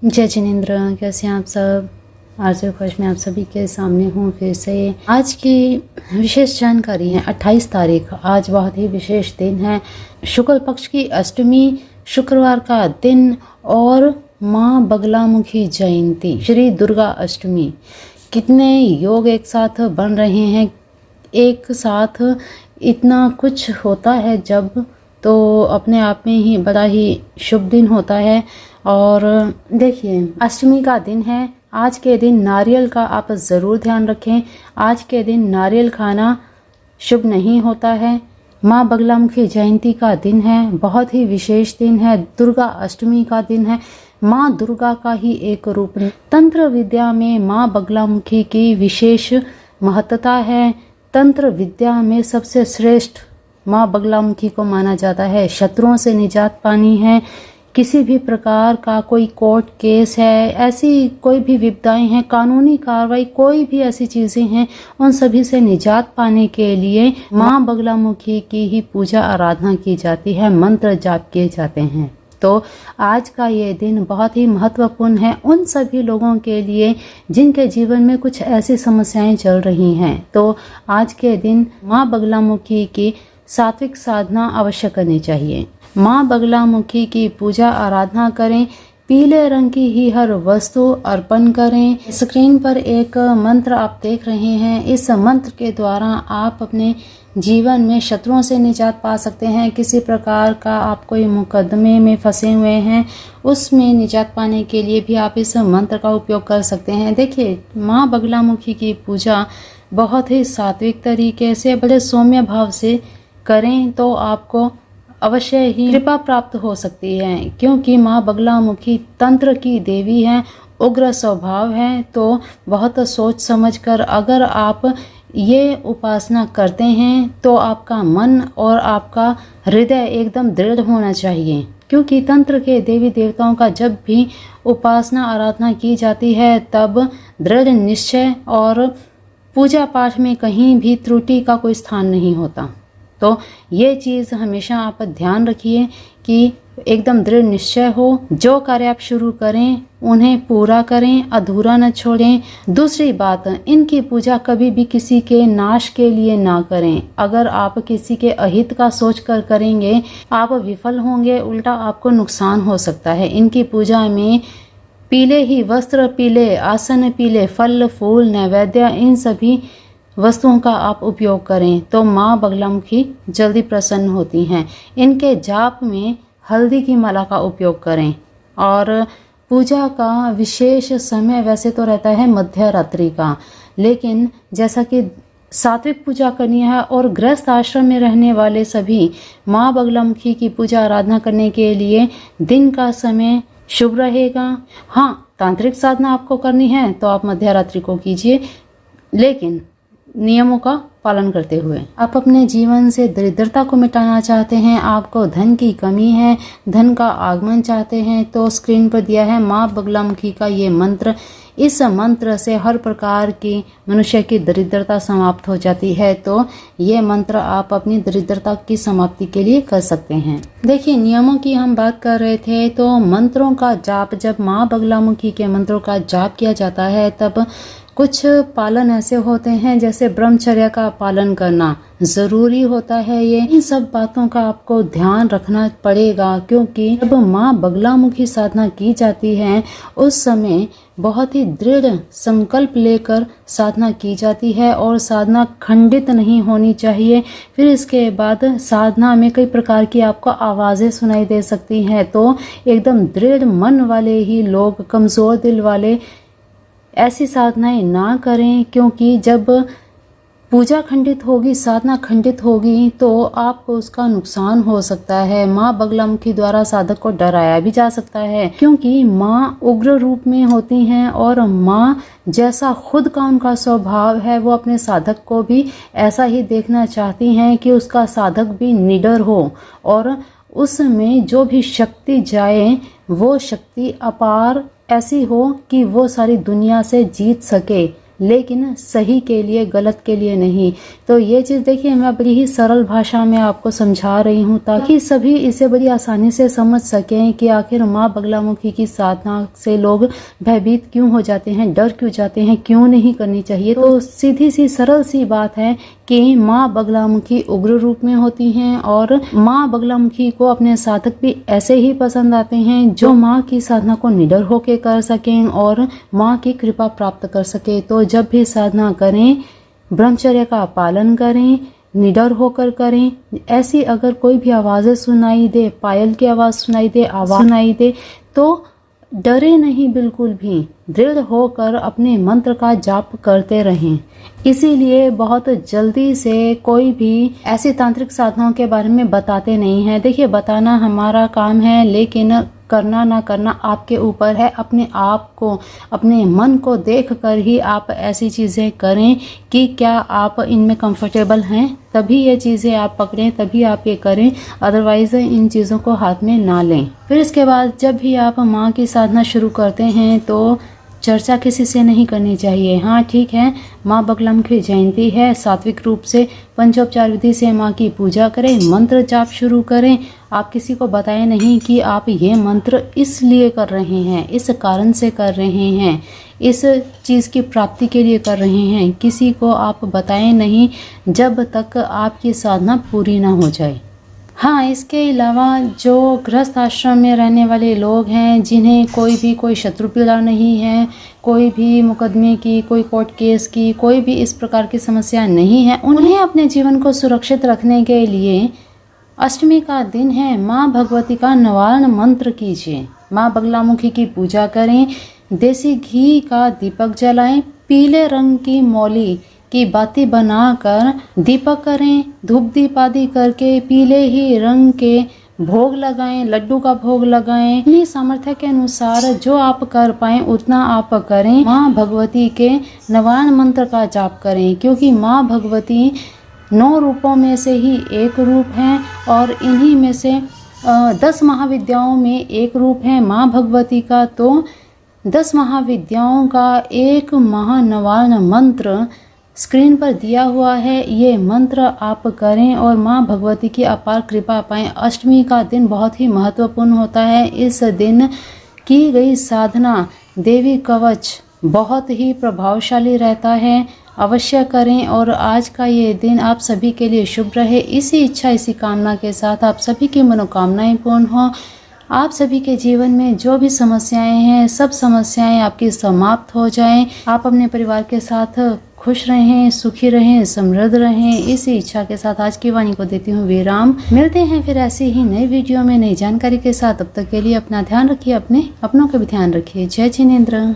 जय जिनेंद्र, कैसे हैं आप सब। आरजे खुश में आप सभी के सामने हूँ फिर से। आज की विशेष जानकारी है 28 तारीख। आज बहुत ही विशेष दिन है, शुक्ल पक्ष की अष्टमी, शुक्रवार का दिन और माँ बगलामुखी जयंती, श्री दुर्गा अष्टमी। कितने योग एक साथ बन रहे हैं, एक साथ इतना कुछ होता है जब, तो अपने आप में ही बड़ा ही शुभ दिन होता है। और देखिए, अष्टमी का दिन है। आज के दिन नारियल का आप ज़रूर ध्यान रखें। आज के दिन नारियल खाना शुभ नहीं होता है। माँ बगलामुखी जयंती का दिन है, बहुत ही विशेष दिन है। दुर्गा अष्टमी का दिन है। माँ दुर्गा का ही एक रूप है। तंत्र विद्या में माँ बगलामुखी की विशेष महत्ता है। तंत्र विद्या में सबसे श्रेष्ठ माँ बगलामुखी को माना जाता है। शत्रुओं से निजात पानी है, किसी भी प्रकार का कोई कोर्ट केस है, ऐसी कोई भी विपदाएं हैं, कानूनी कार्रवाई, कोई भी ऐसी चीज़ें हैं, उन सभी से निजात पाने के लिए माँ बगलामुखी की ही पूजा आराधना की जाती है, मंत्र जाप किए जाते हैं। तो आज का ये दिन बहुत ही महत्वपूर्ण है उन सभी लोगों के लिए जिनके जीवन में कुछ ऐसी समस्याएं चल रही हैं। तो आज के दिन माँ बगलामुखी की सात्विक साधना अवश्य करनी चाहिए। माँ बगलामुखी की पूजा आराधना करें, पीले रंग की ही हर वस्तु अर्पण करें। स्क्रीन पर एक मंत्र आप देख रहे हैं। इस मंत्र के द्वारा आप अपने जीवन में शत्रुओं से निजात पा सकते हैं। किसी प्रकार का आप कोई मुकदमे में फंसे हुए हैं, उसमें निजात पाने के लिए भी आप इस मंत्र का उपयोग कर सकते हैं। देखिए, माँ बगलामुखी की पूजा बहुत ही सात्विक तरीके से, बड़े सौम्य भाव से करें तो आपको अवश्य ही कृपा प्राप्त हो सकती है, क्योंकि माँ बगलामुखी तंत्र की देवी है, उग्र स्वभाव है। तो बहुत सोच समझकर अगर आप ये उपासना करते हैं तो आपका मन और आपका हृदय एकदम दृढ़ होना चाहिए, क्योंकि तंत्र के देवी देवताओं का जब भी उपासना आराधना की जाती है तब दृढ़ निश्चय और पूजा पाठ में कहीं भी त्रुटि का कोई स्थान नहीं होता। तो ये चीज़ हमेशा आप ध्यान रखिए कि एकदम दृढ़ निश्चय हो। जो कार्य आप शुरू करें उन्हें पूरा करें, अधूरा न छोड़ें। दूसरी बात, इनकी पूजा कभी भी किसी के नाश के लिए ना करें। अगर आप किसी के अहित का सोच कर करेंगे, आप विफल होंगे, उल्टा आपको नुकसान हो सकता है। इनकी पूजा में पीले ही वस्त्र, पीले आसन, पीले फल फूल, नैवेद्य, इन सभी वस्तुओं का आप उपयोग करें तो माँ बगलामुखी जल्दी प्रसन्न होती हैं। इनके जाप में हल्दी की माला का उपयोग करें। और पूजा का विशेष समय वैसे तो रहता है मध्य रात्रि का, लेकिन जैसा कि सात्विक पूजा करनी है और गृहस्थ आश्रम में रहने वाले सभी माँ बगलामुखी की पूजा आराधना करने के लिए दिन का समय शुभ रहेगा। हाँ, तांत्रिक साधना आपको करनी है तो आप मध्य रात्रि को कीजिए, लेकिन नियमों का पालन करते हुए। आप अपने जीवन से दरिद्रता को मिटाना चाहते हैं, आपको धन की कमी है, धन का आगमन चाहते हैं, तो स्क्रीन पर दिया है माँ बगलामुखी का ये मंत्र। इस मंत्र से हर प्रकार की मनुष्य की दरिद्रता समाप्त हो जाती है। तो ये मंत्र आप अपनी दरिद्रता की समाप्ति के लिए कर सकते हैं। देखिए, नियमों की हम बात कर रहे थे, तो मंत्रों का जाप, जब माँ बगलामुखी के मंत्रों का जाप किया जाता है तब कुछ पालन ऐसे होते हैं, जैसे ब्रह्मचर्य का पालन करना ज़रूरी होता है। ये इन सब बातों का आपको ध्यान रखना पड़ेगा, क्योंकि जब माँ बगलामुखी साधना की जाती है उस समय बहुत ही दृढ़ संकल्प लेकर साधना की जाती है और साधना खंडित नहीं होनी चाहिए। फिर इसके बाद साधना में कई प्रकार की आपको आवाज़ें सुनाई दे सकती हैं, तो एकदम दृढ़ मन वाले ही लोग, कमज़ोर दिल वाले ऐसी साधनाएं ना करें, क्योंकि जब पूजा खंडित होगी, साधना खंडित होगी तो आपको उसका नुकसान हो सकता है। माँ बगलामुखी द्वारा साधक को डराया भी जा सकता है, क्योंकि माँ उग्र रूप में होती हैं और माँ जैसा खुद का उनका स्वभाव है, वो अपने साधक को भी ऐसा ही देखना चाहती हैं कि उसका साधक भी निडर हो और उसमें जो भी शक्ति जाए वो शक्ति अपार ऐसी हो कि वो सारी दुनिया से जीत सके, लेकिन सही के लिए, गलत के लिए नहीं। तो ये चीज़ देखिए, मैं बड़ी ही सरल भाषा में आपको समझा रही हूँ ताकि सभी इसे बड़ी आसानी से समझ सकें कि आखिर माँ बगलामुखी की साधना से लोग भयभीत क्यों हो जाते हैं, डर क्यों जाते हैं, क्यों नहीं करनी चाहिए। तो सीधी सी सरल सी बात है कि माँ बगलामुखी उग्र रूप में होती हैं और माँ बगलामुखी को अपने साधक भी ऐसे ही पसंद आते हैं जो माँ की साधना को निडर होकर कर सकें और माँ की कृपा प्राप्त कर सके। तो जब भी साधना करें, ब्रह्मचर्य का पालन करें, निडर होकर करें। ऐसी अगर कोई भी आवाज़ें सुनाई दे, पायल की आवाज़ सुनाई दे, आवाज़ सुनाई दे, तो डरे नहीं बिल्कुल भी, दृढ़ होकर अपने मंत्र का जाप करते रहें। इसीलिए बहुत जल्दी से कोई भी ऐसी तांत्रिक साधनाओं के बारे में बताते नहीं हैं। देखिए, बताना हमारा काम है, लेकिन करना ना करना आपके ऊपर है। अपने आप को, अपने मन को देख कर ही आप ऐसी चीज़ें करें कि क्या आप इनमें कंफर्टेबल हैं, तभी ये चीज़ें आप पकड़ें, तभी आप ये करें। अदरवाइज इन चीज़ों को हाथ में ना लें। फिर इसके बाद जब भी आप माँ की साधना शुरू करते हैं तो चर्चा किसी से नहीं करनी चाहिए। हाँ ठीक है, माँ बगलामुखी जयंती है, सात्विक रूप से पंचोपचार विधि से माँ की पूजा करें, मंत्र जाप शुरू करें। आप किसी को बताएं नहीं कि आप ये मंत्र इसलिए कर रहे हैं, इस कारण से कर रहे हैं, इस चीज़ की प्राप्ति के लिए कर रहे हैं। किसी को आप बताएं नहीं जब तक आपकी साधना पूरी ना हो जाए। हाँ, इसके अलावा जो गृहस्थ आश्रम में रहने वाले लोग हैं, जिन्हें कोई शत्रु पीड़ा नहीं है, कोई भी मुकदमे की, कोई कोर्ट केस की, कोई भी इस प्रकार की समस्या नहीं है, उन्हें अपने जीवन को सुरक्षित रखने के लिए अष्टमी का दिन है, माँ भगवती का नवारण मंत्र कीजिए, माँ बगलामुखी की पूजा करें, देसी घी का दीपक जलाएं, पीले रंग की मौली की बाती बनाकर दीपक करें, धूप दीप आदि करके पीले ही रंग के भोग लगाएं, लड्डू का भोग लगाएं। अपनी सामर्थ्य के अनुसार जो आप कर पाएं उतना आप करें। माँ भगवती के नवारण मंत्र का जाप करें, क्योंकि माँ भगवती 9 रूपों में से ही एक रूप हैं और इन्हीं में से 10 महाविद्याओं में एक रूप है माँ भगवती का। तो 10 महाविद्याओं का एक महानवारण मंत्र स्क्रीन पर दिया हुआ है। ये मंत्र आप करें और माँ भगवती की अपार कृपा पाएं। अष्टमी का दिन बहुत ही महत्वपूर्ण होता है। इस दिन की गई साधना देवी कवच बहुत ही प्रभावशाली रहता है। अवश्य करें और आज का ये दिन आप सभी के लिए शुभ रहे। इसी इच्छा, इसी कामना के साथ आप सभी की मनोकामनाएं पूर्ण हों। आप सभी के जीवन में जो भी समस्याएं हैं, सब समस्याएं आपकी समाप्त हो जाएं। आप अपने परिवार के साथ खुश रहें, सुखी रहें, समृद्ध रहें। इसी इच्छा के साथ आज की वाणी को देती हूँ विराम। मिलते हैं फिर ऐसे ही नई वीडियो में नई जानकारी के साथ। तब तक के लिए अपना ध्यान रखिए, अपने अपनों का भी ध्यान रखिए। जय जिनेंद्र।